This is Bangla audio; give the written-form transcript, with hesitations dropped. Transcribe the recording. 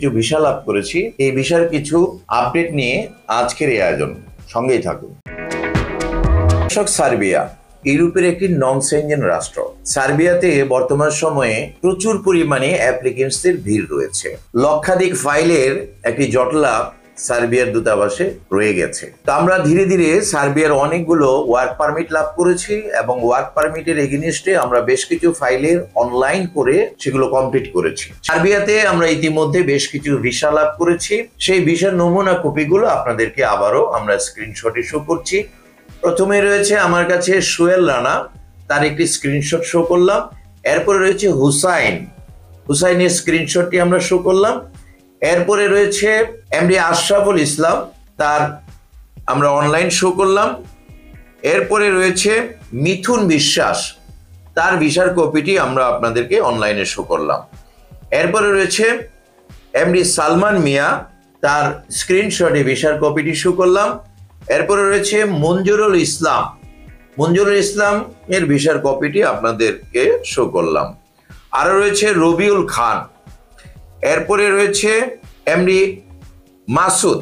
কিছু ভিসা লাভ করেছি। এই ভিসার কিছু আপডেট নিয়ে আজকের এই আয়োজন, সঙ্গেই থাকুন। সার্বিয়া ইউরোপের একটি নন সেনজেন রাষ্ট্র। সার্বিয়াতে বর্তমান সময়ে প্রচুর পরিমাণে অ্যাপ্লিকেন্টসদের ভিড় রয়েছে। লক্ষাধিক ফাইলের একটি জটলা সার্বিয়ার দূতাবাসে রয়ে গেছে। তো আমরা ধীরে ধীরে সার্বিয়ার অনেকগুলো ওয়ার্ক পারমিট লাভ করেছি এবং ওয়ার্ক পারমিটের এগেইনস্টে আমরা বেশ কিছু ফাইলের অনলাইন করে সেগুলো কমপ্লিট করেছি। সার্বিয়াতে আমরা ইতিমধ্যে বেশ কিছু ভিসা লাভ করেছি। সেই ভিসার নমুনা কপিগুলো আপনাদেরকে আবারও আমরা স্ক্রিনশটে শো করছি। প্রথমে রয়েছে আমার কাছে সোহেল রানা, তার একটি স্ক্রিনশট শো করলাম। এরপরে রয়েছে হুসাইনের স্ক্রিনশটটি আমরা শো করলাম। এরপরে রয়েছে এমডি আশরাফুল ইসলাম, তার আমরা অনলাইন শো করলাম। এরপরে রয়েছে মিথুন বিশ্বাস, তার ভিসার কপিটি আমরা আপনাদেরকে অনলাইনে শো করলাম। এরপরে রয়েছে এমডি সালমান মিয়া, তার স্ক্রিনশটে ভিসার কপিটি শো করলাম। এরপরে রয়েছে মঞ্জুরুল ইসলাম এর ভিসার কপিটি আপনাদেরকে শো করলাম। আরো রয়েছে রবিউল খান। এরপরে রয়েছে এমডি মাসুদ,